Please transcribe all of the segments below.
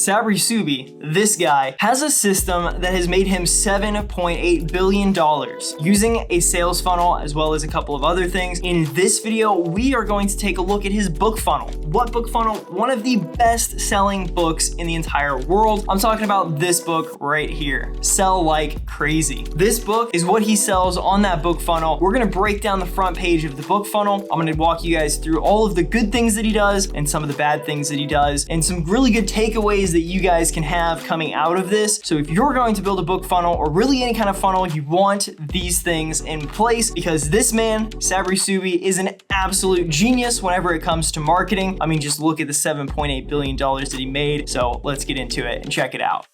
Sabri Suby, this guy, has a system that has made him $7.8 billion using a sales funnel as well as a couple of other things. In this video, we are going to take a look at his book funnel. What book funnel? One of the best selling books in the entire world. I'm talking about this book right here, Sell Like Crazy. This book is what he sells on that book funnel. We're gonna break down the front page of the book funnel. I'm gonna walk you guys through all of the good things that he does and some of the bad things that he does and some really good takeaways that you guys can have coming out of this. So if you're going to build a book funnel or really any kind of funnel, you want these things in place because this man, Sabri Suby, is an absolute genius whenever it comes to marketing. I mean, just look at the $7.8 billion that he made. So let's get into it and check it out.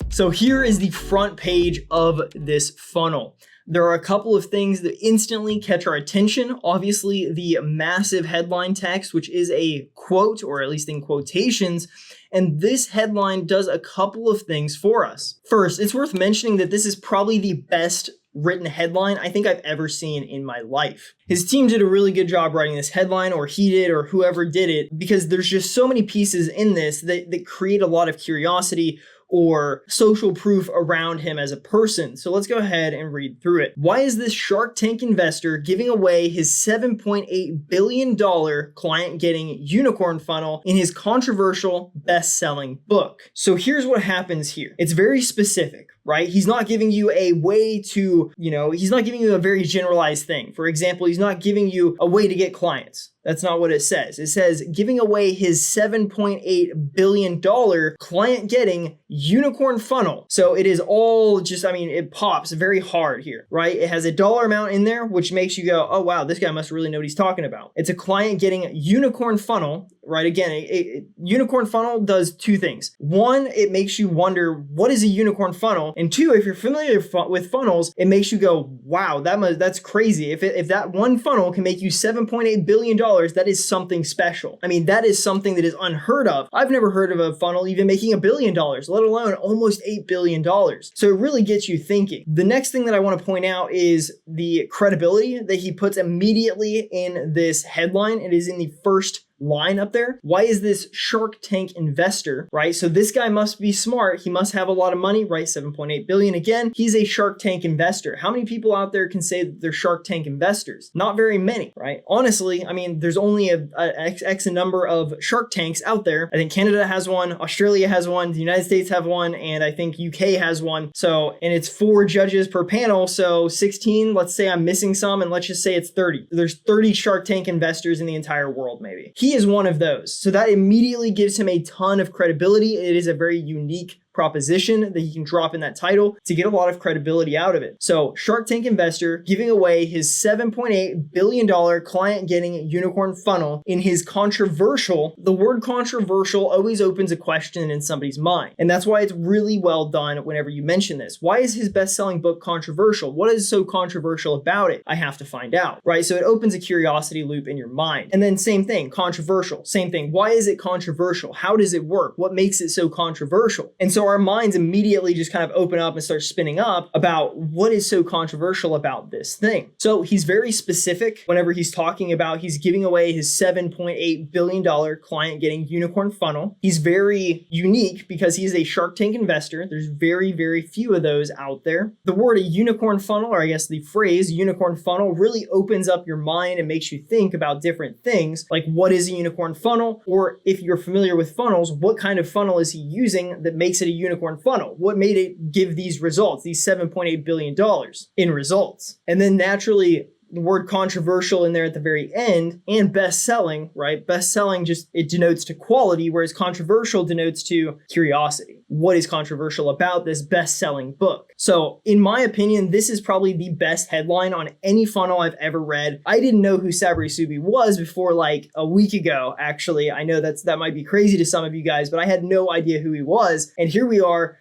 So here is the front page of this funnel. There are a couple of things that instantly catch our attention. Obviously, the massive headline text, which is a quote, or at least in quotations, and this headline does a couple of things for us. First, it's worth mentioning that this is probably the best written headline I think I've ever seen in my life. His team did a really good job writing this headline, or he did, or whoever did it, because there's just so many pieces in this that create a lot of curiosity or social proof around him as a person. So let's go ahead and read through it. Why is this Shark Tank investor giving away his $7.8 billion client getting unicorn funnel in his controversial best-selling book? So here's what happens here. It's very specific, right? He's not giving you a way to, he's not giving you a very generalized thing. For example, he's not giving you a way to get clients. That's not what it says. It says giving away his $7.8 billion client getting unicorn funnel. So it is all just, it pops very hard here, right? It has a dollar amount in there, which makes you go, oh wow, this guy must really know what he's talking about. It's a client getting unicorn funnel, right? Again, a unicorn funnel does two things. One, it makes you wonder, what is a unicorn funnel? And two, if you're familiar with funnels, it makes you go, wow, that's crazy. If that one funnel can make you $7.8 billion, that is something special. That is something that is unheard of. I've never heard of a funnel even making $1 billion, let alone almost $8 billion. So it really gets you thinking. The next thing that I want to point out is the credibility that he puts immediately in this headline. It is in the first line up there. Why is this Shark Tank investor, right? So this guy must be smart. He must have a lot of money, right? 7.8 billion. Again, he's a Shark Tank investor. How many people out there can say that they're Shark Tank investors? Not very many, right? Honestly, there's only a X number of Shark Tanks out there. I think Canada has one, Australia has one, the United States have one, and I think UK has one. So, and it's 4 judges per panel. So 16, let's say I'm missing some, and let's just say it's 30. There's 30 Shark Tank investors in the entire world, maybe. He is one of those. So that immediately gives him a ton of credibility. It is a very unique proposition that he can drop in that title to get a lot of credibility out of it. So Shark Tank investor giving away his $7.8 billion client getting unicorn funnel in his controversial. The word controversial always opens a question in somebody's mind. And that's why it's really well done whenever you mention this. Why is his best-selling book controversial? What is so controversial about it? I have to find out, right? So it opens a curiosity loop in your mind. And then same thing, controversial, same thing. Why is it controversial? How does it work? What makes it so controversial? And so our minds immediately just kind of open up and start spinning up about what is so controversial about this thing. So he's very specific whenever he's talking about he's giving away his $7.8 billion client getting unicorn funnel. He's very unique because he's a Shark Tank investor. There's very, very few of those out there. The word a unicorn funnel, or I guess the phrase unicorn funnel, really opens up your mind and makes you think about different things like what is a unicorn funnel? Or if you're familiar with funnels, what kind of funnel is he using that makes it a unicorn funnel? What made it give these results, these $7.8 billion in results? And then naturally, the word controversial in there at the very end, and best-selling, right? Best-selling just, it denotes to quality, whereas controversial denotes to curiosity. What is controversial about this best-selling book? So in my opinion, this is probably the best headline on any funnel I've ever read. I didn't know who Sabri Suby was before like a week ago, actually. I know that might be crazy to some of you guys, but I had no idea who he was. And here we are.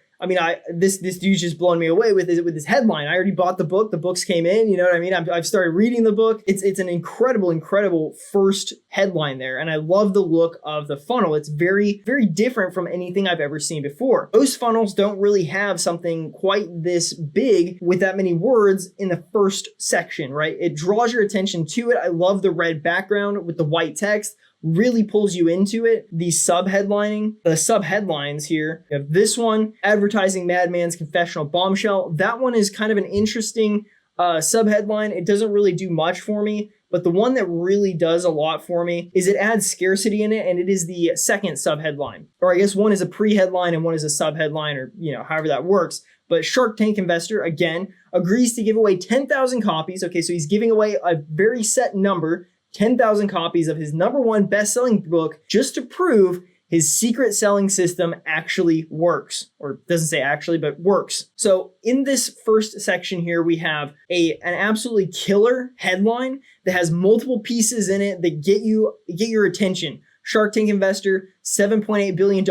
This dude's just blown me away with his headline. I already bought the book. The books came in. You know what I mean? I've started reading the book. It's an incredible first headline there, and I love the look of the funnel. It's very, very different from anything I've ever seen before. Most funnels don't really have something quite this big with that many words in the first section, right? It draws your attention to it. I love the red background with the white text. really pulls you into it. The subheadlines here, you have this one, Advertising Madman's Confessional Bombshell. That one is kind of an interesting subheadline. It doesn't really do much for me, but the one that really does a lot for me is it adds scarcity in it, and it is the second subheadline. Or I guess one is a pre-headline and one is a subheadline, or however that works. But Shark Tank investor, again, agrees to give away 10,000 copies. Okay, so he's giving away a very set number, 10,000 copies of his #1 best-selling book, just to prove his secret selling system actually works. Or doesn't say actually, but works. So in this first section here, we have an absolutely killer headline that has multiple pieces in it that get your attention. Shark Tank investor, $7.8 billion,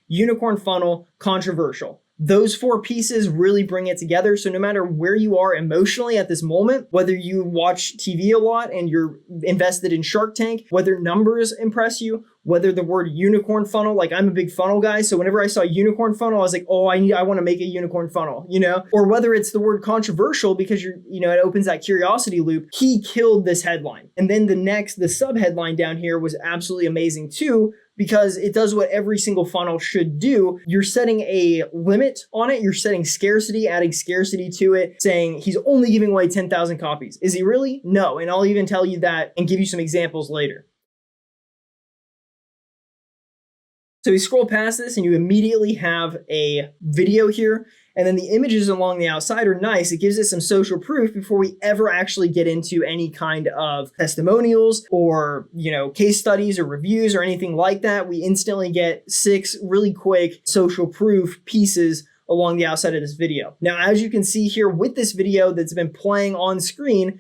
unicorn funnel, controversial. Those 4 pieces really bring it together. So no matter where you are emotionally at this moment, whether you watch TV a lot and you're invested in Shark Tank, whether numbers impress you, whether the word unicorn funnel, like I'm a big funnel guy. So whenever I saw unicorn funnel, I was like, oh, I want to make a unicorn funnel, or whether it's the word controversial because it opens that curiosity loop. He killed this headline. And then the sub headline down here was absolutely amazing too, because it does what every single funnel should do. You're setting a limit on it. You're setting scarcity, adding scarcity to it, saying he's only giving away 10,000 copies. Is he really? No. And I'll even tell you that and give you some examples later. So we scroll past this and you immediately have a video here. And then the images along the outside are nice. It gives us some social proof before we ever actually get into any kind of testimonials or, case studies or reviews or anything like that. We instantly get 6 really quick social proof pieces along the outside of this video. Now, as you can see here with this video that's been playing on screen,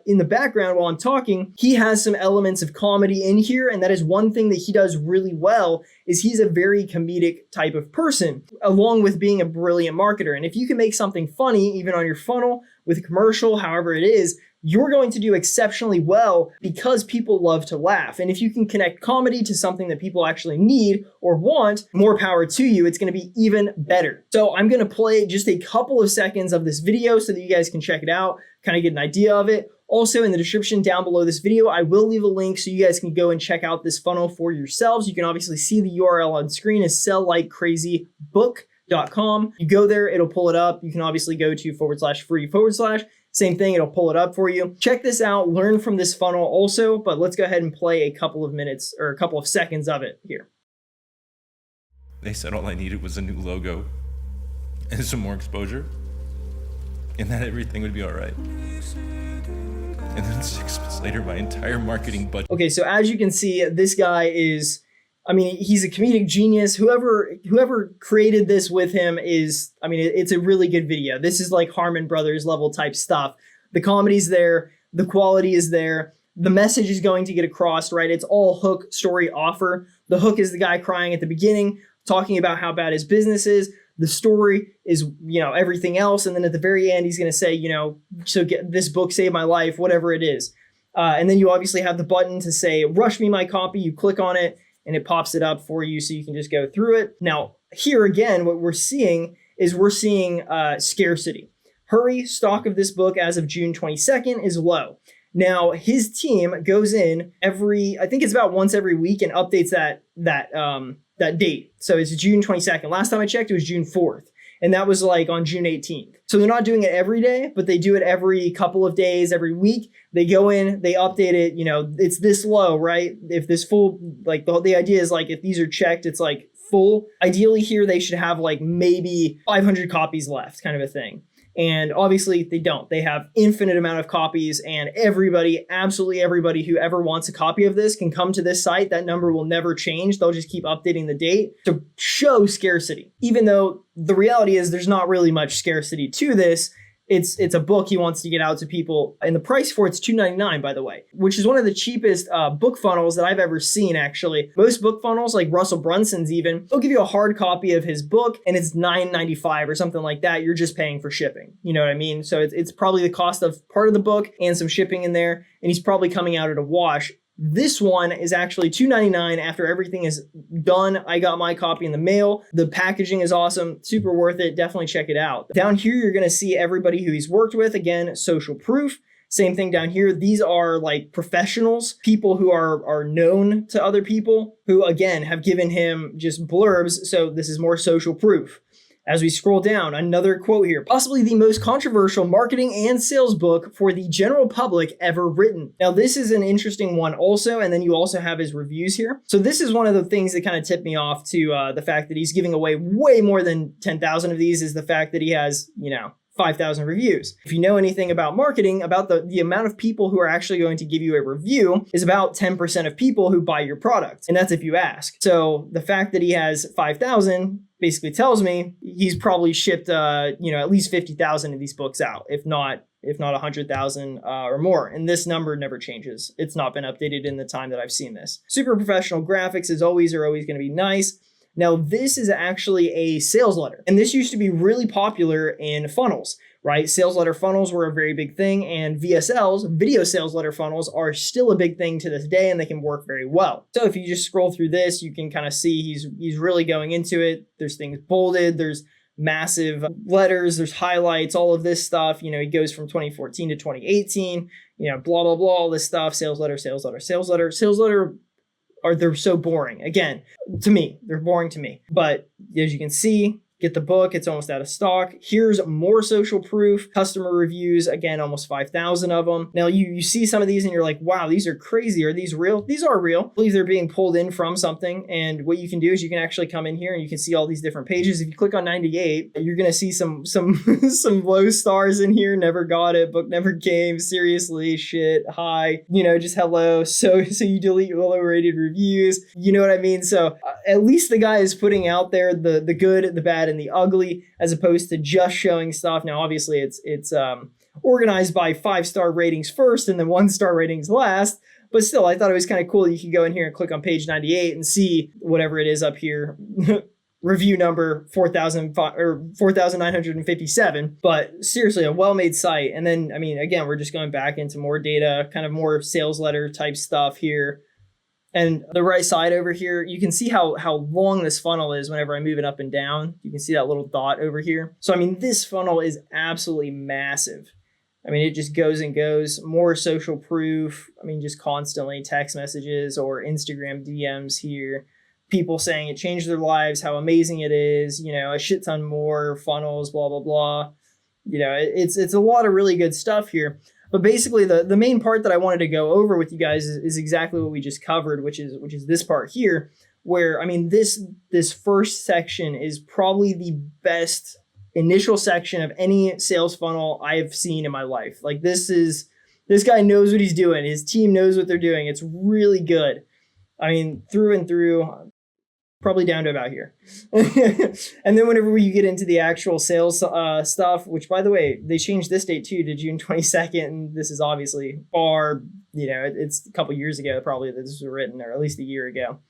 in the background while I'm talking, he has some elements of comedy in here, and that is one thing that he does really well, is he's a very comedic type of person, along with being a brilliant marketer. And if you can make something funny, even on your funnel, with a commercial, however it is, you're going to do exceptionally well because people love to laugh. And if you can connect comedy to something that people actually need or want, more power to you. It's going to be even better. So I'm going to play just a couple of seconds of this video so that you guys can check it out, kind of get an idea of it. Also, in the description down below this video, I will leave a link so you guys can go and check out this funnel for yourselves. You can obviously see the URL on screen is selllikeCrazyBook.com. You go there, it'll pull it up. You can obviously go to /free/. Same thing, it'll pull it up for you. Check this out, learn from this funnel also, but let's go ahead and play a couple of minutes or a couple of seconds of it here. They said all I needed was a new logo and some more exposure, and that everything would be all right. And then 6 months later, my entire marketing budget. Okay, so as you can see, this guy is, he's a comedic genius. Whoever created this with him is, it's a really good video. This is like Harmon Brothers level type stuff. The comedy's there. The quality is there. The message is going to get across, right? It's all hook, story, offer. The hook is the guy crying at the beginning, talking about how bad his business is. The story is, everything else. And then at the very end, he's going to say, so get this book saved my life, whatever it is. And then you obviously have the button to say, rush me my copy. You click on it and it pops it up for you so you can just go through it. Now, here again, what we're seeing is scarcity. Hurry, stock of this book as of June 22nd is low. Now, his team goes in I think it's about once every week and updates that date. So it's June 22nd. Last time I checked, it was June 4th. And that was like on June 18th. So they're not doing it every day, but they do it every couple of days, every week. They go in, they update it, it's this low, right? If this full, like the idea is like, if these are checked, it's like full. Ideally here, they should have like maybe 500 copies left, kind of a thing. And obviously they don't. They have infinite amount of copies, and everybody, absolutely everybody who ever wants a copy of this can come to this site. That number will never change. They'll just keep updating the date to show scarcity. Even though the reality is there's not really much scarcity to this. It's a book he wants to get out to people. And the price for it's $2.99, by the way, which is one of the cheapest book funnels that I've ever seen, actually. Most book funnels, like Russell Brunson's even, they'll give you a hard copy of his book and it's $9.95 or something like that. You're just paying for shipping. You know what I mean? So it's probably the cost of part of the book and some shipping in there. And he's probably coming out at a wash. This one is actually $2.99 after everything is done. I got my copy in the mail. The packaging is awesome, super worth it. Definitely check it out. Down here, you're going to see everybody who he's worked with. Again, social proof. Same thing down here. These are like professionals, people who are known to other people who, again, have given him just blurbs. So this is more social proof. As we scroll down, another quote here, possibly the most controversial marketing and sales book for the general public ever written. Now, this is an interesting one also, and then you also have his reviews here. So this is one of the things that kind of tipped me off to the fact that he's giving away way more than 10,000 of these, is the fact that he has, 5,000 reviews. If you know anything about marketing, about the amount of people who are actually going to give you a review is about 10% of people who buy your product. And that's if you ask. So the fact that he has 5,000 basically tells me he's probably shipped, at least 50,000 of these books out, if not 100,000 or more. And this number never changes. It's not been updated in the time that I've seen this. Super professional graphics are always going to be nice. Now, this is actually a sales letter, and this used to be really popular in funnels, right? Sales letter funnels were a very big thing, and VSLs, video sales letter funnels, are still a big thing to this day, and they can work very well. So if you just scroll through this, you can kind of see he's really going into it. There's things bolded, there's massive letters, there's highlights, all of this stuff. He goes from 2014 to 2018, blah, blah, blah, all this stuff, sales letter. They're so boring. Again, to me, they're boring to me. But as you can see, get the book, it's almost out of stock. Here's more social proof, customer reviews, again, almost 5,000 of them. Now you see some of these and you're like, wow, these are crazy. Are these real? These are real. I believe they're being pulled in from something. And what you can do is you can actually come in here and you can see all these different pages. If you click on 98, you're going to see some some low stars in here. Never got it. Book never came. Seriously, shit, hi, just hello. So you delete your low rated reviews. You know what I mean? So at least the guy is putting out there the good, the bad, and the ugly, as opposed to just showing stuff. Now, obviously, it's organized by 5-star ratings first and then 1-star ratings last. But still, I thought it was kind of cool. You could go in here and click on page 98 and see whatever it is up here. Review number 4,957. But seriously, a well-made site. And then, again, we're just going back into more data, kind of more sales letter type stuff here. And the right side over here, you can see how long this funnel is whenever I move it up and down. You can see that little dot over here. So, this funnel is absolutely massive. It just goes and goes. More social proof. Just constantly text messages or Instagram DMs here. People saying it changed their lives, how amazing it is, a shit ton more funnels, blah, blah, blah. It's a lot of really good stuff here. But basically, the main part that I wanted to go over with you guys is exactly what we just covered, which is this part here, where, this first section is probably the best initial section of any sales funnel I've seen in my life. Like, this guy knows what he's doing. His team knows what they're doing. It's really good. Through and through. Probably down to about here. And then whenever you get into the actual sales stuff, which, by the way, they changed this date too to June 22nd. And this is obviously far, it's a couple years ago probably that this was written, or at least a year ago.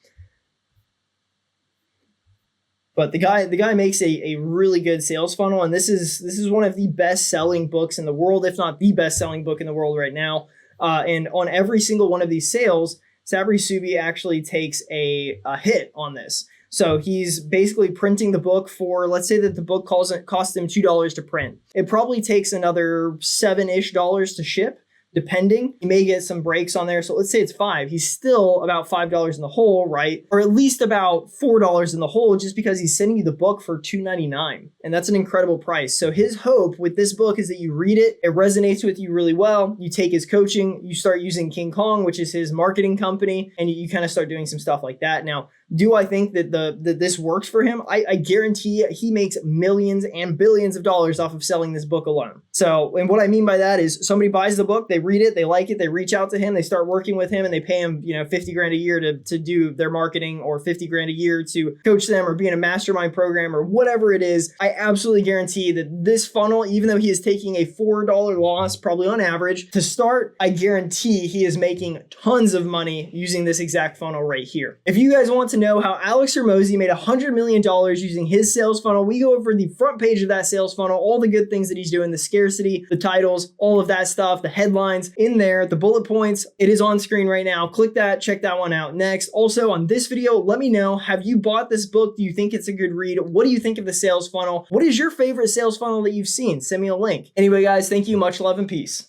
But the guy makes a really good sales funnel. And this is one of the best selling books in the world, if not the best selling book in the world right now. And on every single one of these sales, Sabri Suby actually takes a hit on this. So he's basically printing the book for, let's say that the book cost him $2 to print. It probably takes another $7-ish to ship, depending. You may get some breaks on there. So let's say it's $5. He's still about $5 in the hole, right? Or at least about $4 in the hole, just because he's sending you the book for $2.99. And that's an incredible price. So his hope with this book is that you read it, it resonates with you really well. You take his coaching, you start using King Kong, which is his marketing company, and you kind of start doing some stuff like that. Now, do I think that this works for him? I guarantee he makes millions and billions of dollars off of selling this book alone. So, and what I mean by that is somebody buys the book, they read it, they like it, they reach out to him, they start working with him, and they pay him, $50,000 a year to do their marketing, or $50,000 a year to coach them, or be in a mastermind program, or whatever it is. I absolutely guarantee that this funnel, even though he is taking a $4 loss, probably on average, to start, I guarantee he is making tons of money using this exact funnel right here. If you guys want to know how Alex Hormozi made $100 million using his sales funnel, we go over the front page of that sales funnel, all the good things that he's doing, the scarcity, the titles, all of that stuff, the headlines in there, the bullet points. It is on screen right now. Click that, check that one out next. Also on this video, let me know, have you bought this book? Do you think it's a good read? What do you think of the sales funnel? What is your favorite sales funnel that you've seen? Send me a link. Anyway, guys, thank you. Much love and peace.